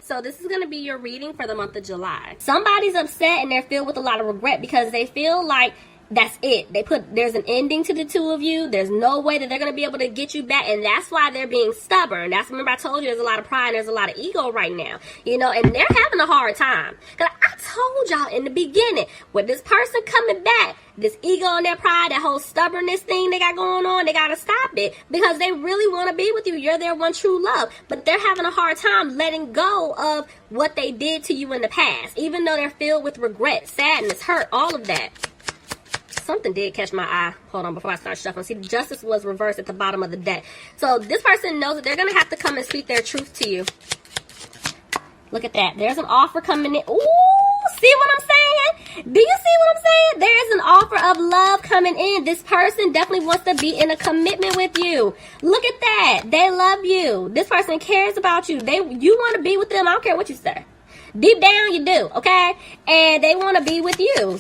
So this is going to be your reading for the month of July. Somebody's upset and they're filled with a lot of regret because they feel like that's it. There's an ending to the two of you. There's no way that they're going to be able to get you back. And that's why they're being stubborn. Remember I told you there's a lot of pride and there's a lot of ego right now. And they're having a hard time. Because I told y'all in the beginning, with this person coming back, this ego and their pride, that whole stubbornness thing they got going on, they got to stop it. Because they really want to be with you. You're their one true love. But they're having a hard time letting go of what they did to you in the past. Even though they're filled with regret, sadness, hurt, all of that. Something did catch my eye. Hold on, before I start shuffling. See, justice was reversed at the bottom of the deck. So this person knows that they're going to have to come and speak their truth to you. Look at that. There's an offer coming in. Ooh, see what I'm saying? Do you see what I'm saying? There is an offer of love coming in. This person definitely wants to be in a commitment with you. Look at that. They love you. This person cares about you. You want to be with them. I don't care what you say. Deep down, you do, okay? And they want to be with you.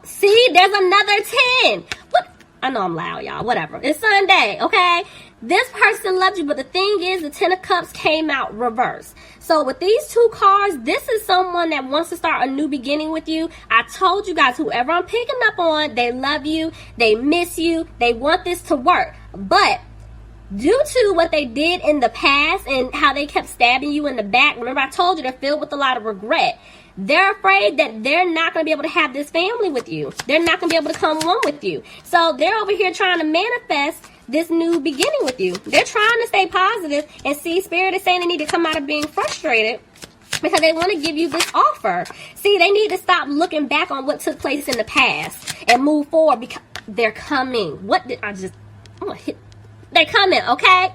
See, there's another 10. What? I know I'm loud, y'all. Whatever. It's Sunday, okay? This person loves you, but the thing is, the 10 of Cups came out reversed. So with these two cards, this is someone that wants to start a new beginning with you. I told you guys, whoever I'm picking up on, they love you, they miss you, they want this to work. But due to what they did in the past and how they kept stabbing you in the back, remember I told you they're filled with a lot of regret. They're afraid that they're not going to be able to have this family with you. They're not going to be able to come one with you. So they're over here trying to manifest this new beginning with you. They're trying to stay positive, and see, Spirit is saying they need to come out of being frustrated because they want to give you this offer. See, they need to stop looking back on what took place in the past and move forward because they're coming. They're coming, okay?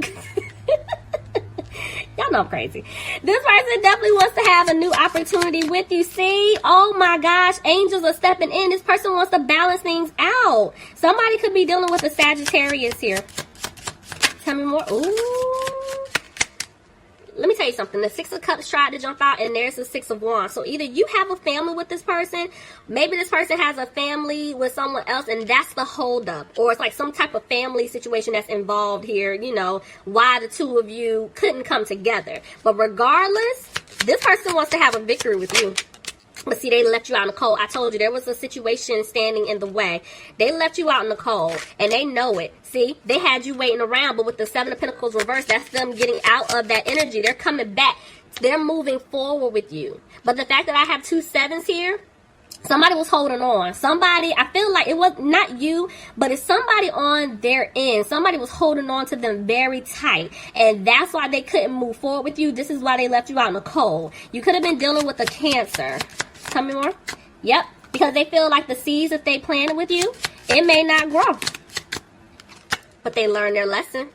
Y'all know I'm crazy. This person definitely wants to have a new opportunity with you. See? Oh my gosh. Angels are stepping in. This person wants to balance things out. Somebody could be dealing with a Sagittarius here. Tell me more. Ooh. Let me tell you something. The 6 of Cups tried to jump out, and there's the 6 of Wands. So either you have a family with this person, maybe this person has a family with someone else, and that's the holdup. Or it's like some type of family situation that's involved here, why the two of you couldn't come together. But regardless, this person wants to have a victory with you. But see, they left you out in the cold. I told you there was a situation standing in the way. They left you out in the cold, and they know it. See, they had you waiting around, but with the 7 of Pentacles reversed, that's them getting out of that energy. They're coming back. They're moving forward with you. But the fact that I have 2 7s here, somebody was holding on. Somebody, I feel like it was not you, but it's somebody on their end. Somebody was holding on to them very tight. And that's why they couldn't move forward with you. This is why they left you out in the cold. You could have been dealing with a Cancer. Tell me more. Yep. Because they feel like the seeds that they planted with you, it may not grow. But they learned their lesson.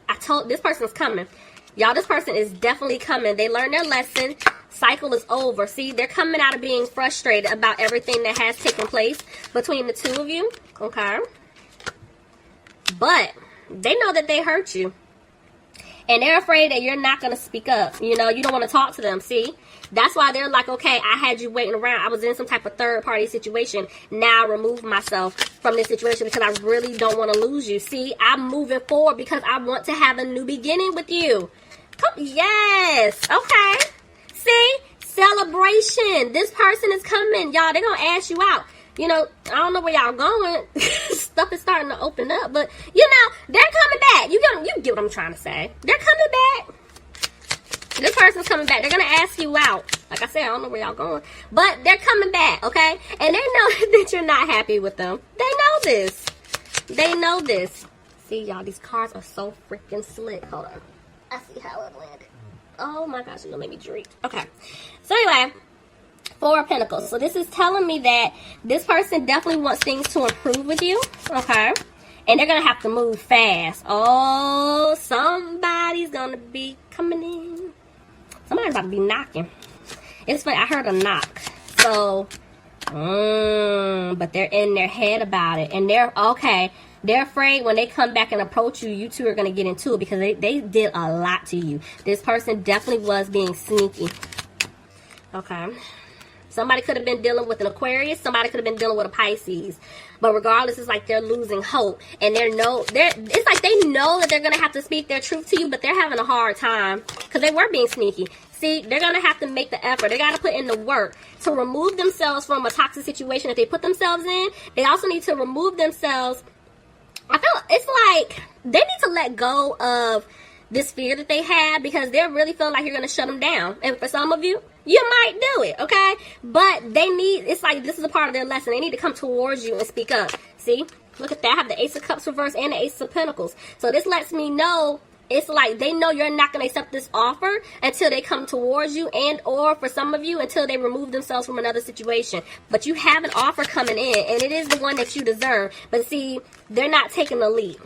This person's coming. Y'all, this person is definitely coming. They learned their lesson. Cycle is over. See, they're coming out of being frustrated about everything that has taken place between the two of you. Okay. But they know that they hurt you. And they're afraid that you're not going to speak up. You don't want to talk to them. See? That's why they're like, okay, I had you waiting around. I was in some type of third-party situation. Now I remove myself from this situation because I really don't want to lose you. See, I'm moving forward because I want to have a new beginning with you. Yes. Okay. See? Celebration. This person is coming. Y'all, they're going to ask you out. I don't know where y'all going. Stuff is starting to open up. But, they're coming back. You get what I'm trying to say. They're coming back. This person's coming back. They're going to ask you out. Like I said, I don't know where y'all going. But they're coming back, okay? And they know that you're not happy with them. They know this. They know this. See, y'all, these cards are so freaking slick. Hold on. I see how it landed. Oh, my gosh. It's going to make me drink. Okay. So, anyway, 4 of Pentacles. So, this is telling me that this person definitely wants things to improve with you, okay? And they're going to have to move fast. Oh, somebody's going to be coming in. Somebody's about to be knocking. It's funny. I heard a knock. So, but they're in their head about it. And they're, okay, they're afraid when they come back and approach you, you two are going to get into it because they did a lot to you. This person definitely was being sneaky. Okay. Somebody could have been dealing with an Aquarius. Somebody could have been dealing with a Pisces. But regardless, it's like they're losing hope. And it's like they know that they're going to have to speak their truth to you, but they're having a hard time because they were being sneaky. See, they're going to have to make the effort. They got to put in the work to remove themselves from a toxic situation that they put themselves in. They also need to remove themselves. I feel it's like they need to let go of this fear that they have because they really feel like you're going to shut them down. And for some of you, you might do it, okay? But it's like this is a part of their lesson. They need to come towards you and speak up. See? Look at that. I have the Ace of Cups reversed and the Ace of Pentacles. So this lets me know it's like they know you're not going to accept this offer until they come towards you, and or for some of you, until they remove themselves from another situation. But you have an offer coming in, and it is the one that you deserve. But see, they're not taking the leap.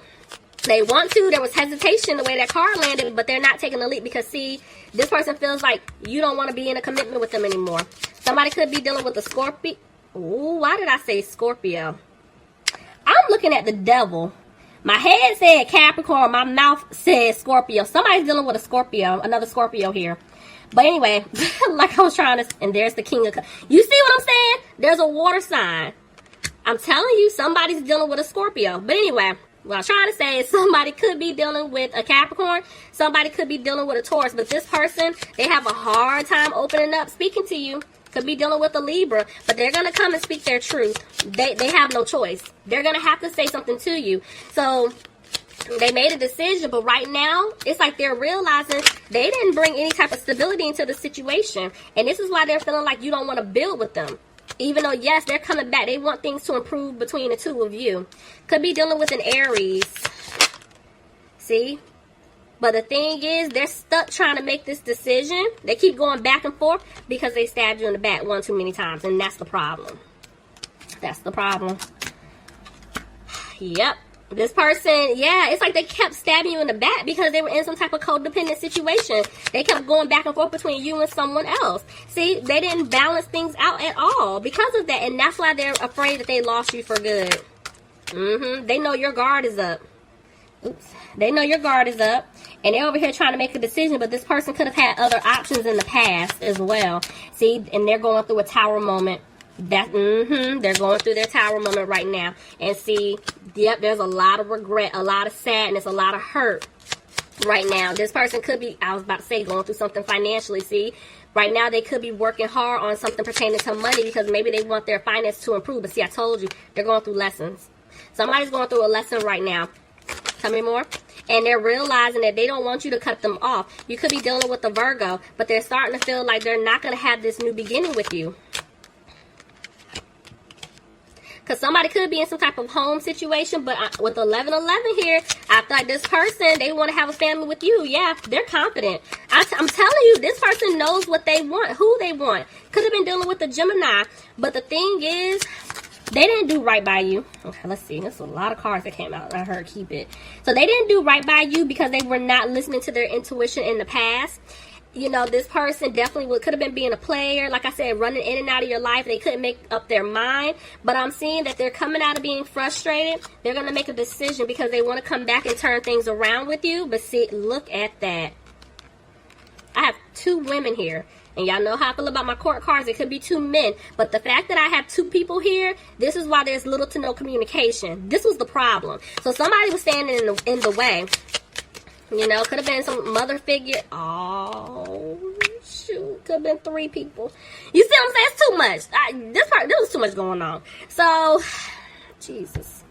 They want to. There was hesitation the way that card landed, but they're not taking the leap because, see, this person feels like you don't want to be in a commitment with them anymore. Somebody could be dealing with a Scorpio. Ooh, why did I say Scorpio? I'm looking at the devil. My head said Capricorn. My mouth said Scorpio. Somebody's dealing with a Scorpio. Another Scorpio here. But anyway, like I was trying to... And there's the King of Cups. You see what I'm saying? There's a water sign. I'm telling you, somebody's dealing with a Scorpio. But anyway, what I'm trying to say is somebody could be dealing with a Capricorn. Somebody could be dealing with a Taurus. But this person, they have a hard time opening up, speaking to you. Could be dealing with a Libra, but they're going to come and speak their truth. They have no choice. They're going to have to say something to you. So they made a decision, but right now, it's like they're realizing they didn't bring any type of stability into the situation. And this is why they're feeling like you don't want to build with them. Even though, yes, they're coming back. They want things to improve between the two of you. Could be dealing with an Aries. See? But the thing is, they're stuck trying to make this decision. They keep going back and forth because they stabbed you in the back one too many times. And that's the problem. That's the problem. Yep. This person, yeah, it's like they kept stabbing you in the back because they were in some type of codependent situation. They kept going back and forth between you and someone else. See, they didn't balance things out at all because of that. And that's why they're afraid that they lost you for good. They know your guard is up. Oops. They know your guard is up. And they're over here trying to make a decision, but this person could have had other options in the past as well. See, and they're going through a tower moment. They're going through their tower moment right now. And see, yep, there's a lot of regret, a lot of sadness, a lot of hurt right now. This person could be, I was about to say, going through something financially, see. Right now, they could be working hard on something pertaining to money because maybe they want their finance to improve. But see, I told you, they're going through lessons. Somebody's going through a lesson right now. Tell me more. And they're realizing that they don't want you to cut them off. You could be dealing with a Virgo, but they're starting to feel like they're not going to have this new beginning with you. Because somebody could be in some type of home situation, but with 1111 here, I feel like this person, they want to have a family with you. Yeah, they're confident. I'm telling you, this person knows what they want, who they want. Could have been dealing with a Gemini, but the thing is, they didn't do right by you. Okay, let's see. There's a lot of cards that came out. I heard keep it. So they didn't do right by you because they were not listening to their intuition in the past. You know, this person definitely could have been being a player. Like I said, running in and out of your life. They couldn't make up their mind. But I'm seeing that they're coming out of being frustrated. They're going to make a decision because they want to come back and turn things around with you. But see, look at that. I have two women here. And y'all know how I feel about my court cards. It could be two men. But the fact that I have two people here, this is why there's little to no communication. This was the problem. So somebody was standing in the way. You know, could have been some mother figure. Oh, shoot. Could have been three people. You see what I'm saying? It's too much. There was too much going on. So, Jesus.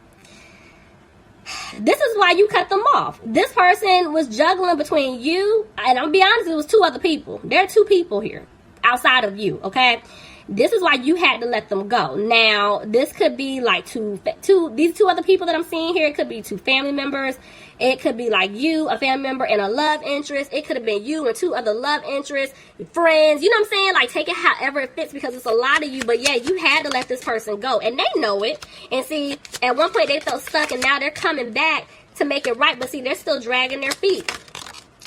This is why you cut them off. This person was juggling between you, and I'm gonna be honest, it was two other people. There are two people here outside of you, okay? This is why you had to let them go. Now, this could be like these two other people that I'm seeing here. It could be two family members. It could be like you, a family member, and a love interest. It could have been you and two other love interests, friends. You know what I'm saying? Like, take it however it fits because it's a lot of you. But yeah, you had to let this person go. And they know it. And see, at one point they felt stuck and now they're coming back to make it right. But see, they're still dragging their feet.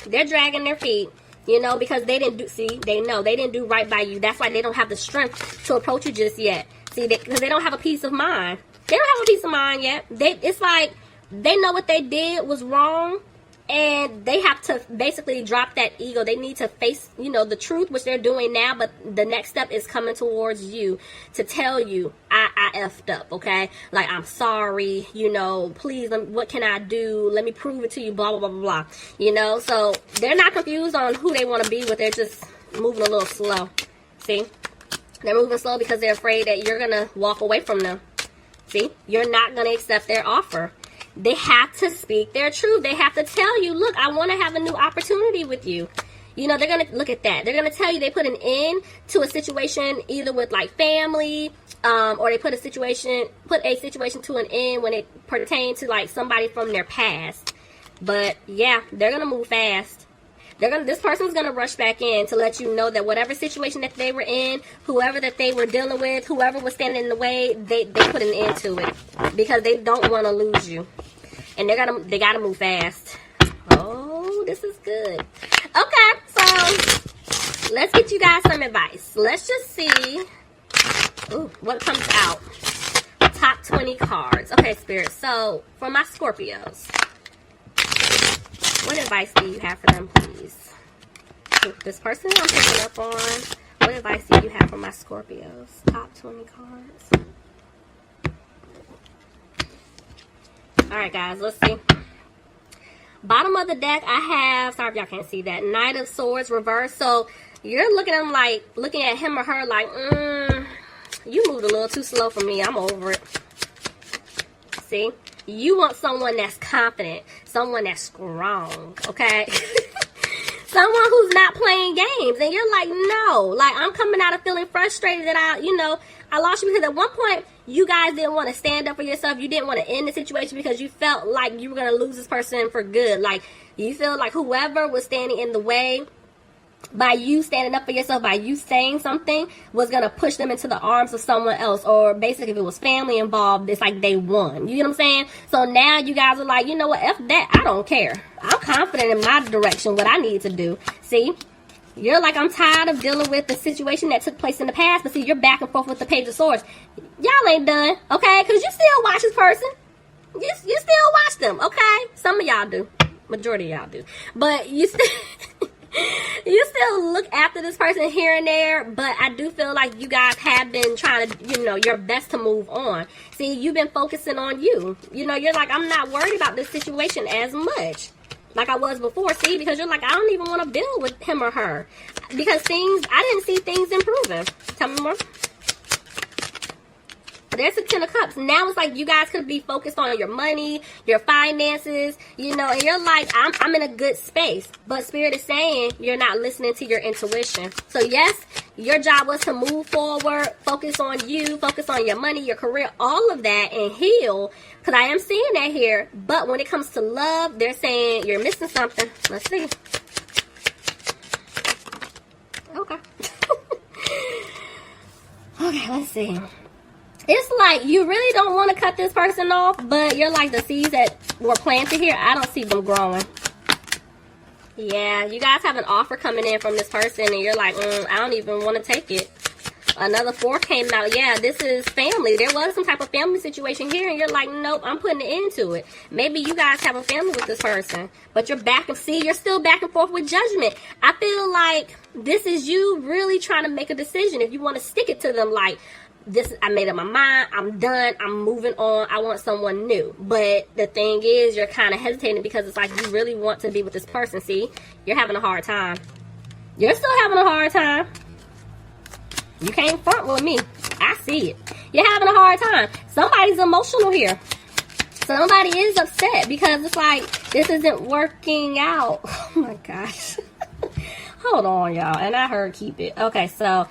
They're dragging their feet. You know, because they didn't do, see, they know they didn't do right by you. That's why they don't have the strength to approach you just yet. See, because they don't have a peace of mind. They don't have a peace of mind yet. It's like they know what they did was wrong, And they have to basically drop that ego. They need to face, the truth, which they're doing now. But the next step is coming towards you to tell you, I effed up, okay? Like, I'm sorry, please, what can I do? Let me prove it to you, blah, blah, blah, blah, So they're not confused on who they want to be with. They're just moving a little slow. See? They're moving slow because they're afraid that you're going to walk away from them. See? You're not going to accept their offer. They have to speak their truth. They have to tell you, look, I want to have a new opportunity with you. They're going to look at that. They're going to tell you they put an end to a situation either with like family, or they put a situation to an end when it pertains to like somebody from their past. But yeah, they're going to move fast. This person's going to rush back in to let you know that whatever situation that they were in, whoever that they were dealing with, whoever was standing in the way, they put an end to it because they don't want to lose you. And they got to move fast. Oh, this is good. Okay, so let's get you guys some advice. Let's just see what comes out. Top 20 cards. Okay, Spirit. So, for my Scorpios, what advice do you have for them, please? This person I'm picking up on, what advice do you have for my Scorpios? Top 20 cards. Alright, guys, let's see. Bottom of the deck, I have, sorry if y'all can't see that, Knight of Swords reversed. So, you're looking at him or her like, you moved a little too slow for me. I'm over it. See? You want someone that's confident, someone that's strong, okay? Someone who's not playing games. And you're like, no. Like, I'm coming out of feeling frustrated that I lost you because at one point, you guys didn't want to stand up for yourself. You didn't want to end the situation because you felt like you were going to lose this person for good. Like, you feel like whoever was standing in the way, by you standing up for yourself, by you saying something, was going to push them into the arms of someone else. Or basically, if it was family involved, it's like they won. You know what I'm saying? So now you guys are like, you know what? F that. I don't care. I'm confident in my direction, what I need to do. See? You're like, I'm tired of dealing with the situation that took place in the past. But see, you're back and forth with the Page of Swords. Y'all ain't done, okay? Because you still watch this person. You still watch them, okay? Some of y'all do. Majority of y'all do. But you still... You still look after this person here and there, but I do feel like you guys have been trying to, your best to move on. See, you've been focusing on you. You're like, I'm not worried about this situation as much like I was before. See, because you're like, I don't even want to build with him or her because I didn't see things improving. Tell me more. There's the 10 of Cups. Now it's like you guys could be focused on your money, your finances, and you're like, I'm in a good space. But Spirit is saying you're not listening to your intuition. So yes, your job was to move forward, focus on you, focus on your money, your career, all of that, and heal. Because I am seeing that here. But when it comes to love, they're saying you're missing something. Let's see. Okay. Okay, let's see. It's like you really don't want to cut this person off, but you're like the seeds that were planted here, I don't see them growing. Yeah, you guys have an offer coming in from this person, and you're like, I don't even want to take it. Another 4 came out. Yeah, this is family. There was some type of family situation here, and you're like, nope, I'm putting an end to it. Maybe you guys have a family with this person, but you're you're still back and forth with judgment. I feel like this is you really trying to make a decision. If you want to stick it to them, like, I made up my mind, I'm done, I'm moving on, I want someone new. But the thing is, you're kind of hesitating because it's like you really want to be with this person. See, you're having a hard time. You're still having a hard time. You can't front with me. I see it. You're having a hard time. Somebody's emotional here. Somebody is upset because it's like, this isn't working out. Oh my gosh. Hold on, y'all. And I heard keep it. Okay, so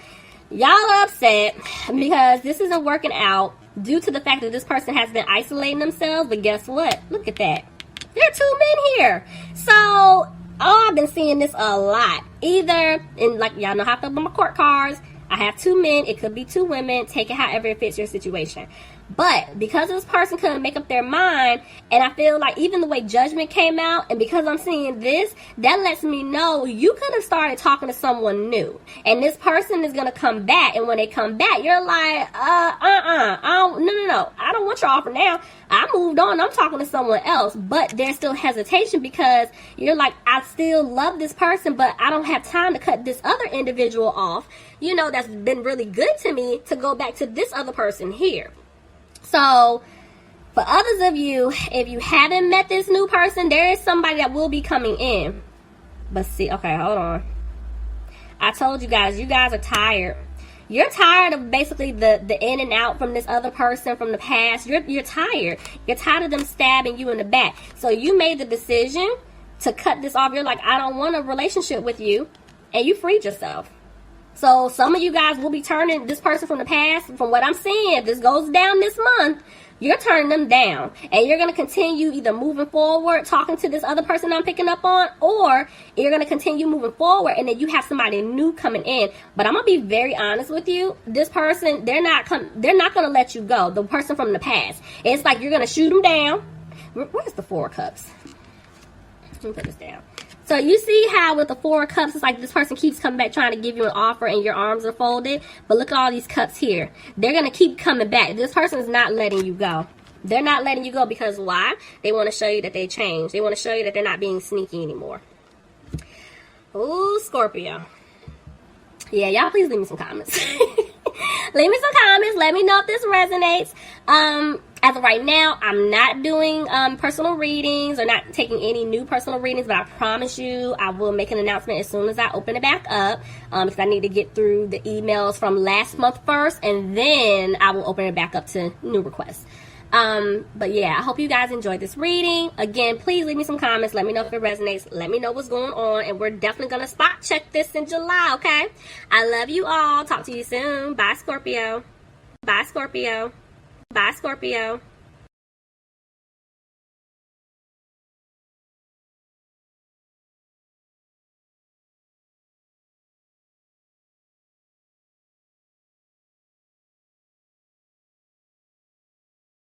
y'all are upset because this isn't working out due to the fact that this person has been isolating themselves. But guess what? Look at that. There are 2 men here. So, I've been seeing this a lot. Either, and like y'all know how I feel about my court cards, I have 2 men. It could be 2 women. Take it however it fits your situation. But because this person couldn't make up their mind, and I feel like even the way judgment came out, and because I'm seeing this, that lets me know you could have started talking to someone new. And this person is going to come back. And when they come back, you're like, no. I don't want your offer now. I moved on. I'm talking to someone else. But there's still hesitation because you're like, I still love this person, but I don't have time to cut this other individual off, you know, that's been really good to me, to go back to this other person here. So, for others of you, if you haven't met this new person, there is somebody that will be coming in. But see, okay, hold on. I told you guys are tired. You're tired of basically the in and out from this other person from the past. You're tired. You're tired of them stabbing you in the back. So you made the decision to cut this off. You're like, I don't want a relationship with you. And you freed yourself. So some of you guys will be turning this person from the past. From what I'm seeing, if this goes down this month, you're turning them down. And you're going to continue either moving forward, talking to this other person I'm picking up on, or you're going to continue moving forward and then you have somebody new coming in. But I'm going to be very honest with you. This person, they're not going to let you go. The person from the past. It's like you're going to shoot them down. Where's the Four of Cups? Let me put this down. So you see how with the Four of Cups, it's like this person keeps coming back trying to give you an offer and your arms are folded. But look at all these cups here. They're going to keep coming back. This person is not letting you go. They're not letting you go because why? They want to show you that they changed. They want to show you that they're not being sneaky anymore. Ooh, Scorpio. Yeah, y'all please leave me some comments. Leave me some comments. Let me know if this resonates. As of right now, I'm not doing personal readings or not taking any new personal readings, but I promise you I will make an announcement as soon as I open it back up because I need to get through the emails from last month first, and then I will open it back up to new requests. But yeah, I hope you guys enjoyed this reading. Again, please leave me some comments. Let me know if it resonates. Let me know what's going on, and we're definitely going to spot check this in July, okay? I love you all. Talk to you soon. Bye, Scorpio. Bye, Scorpio. Bye, Scorpio.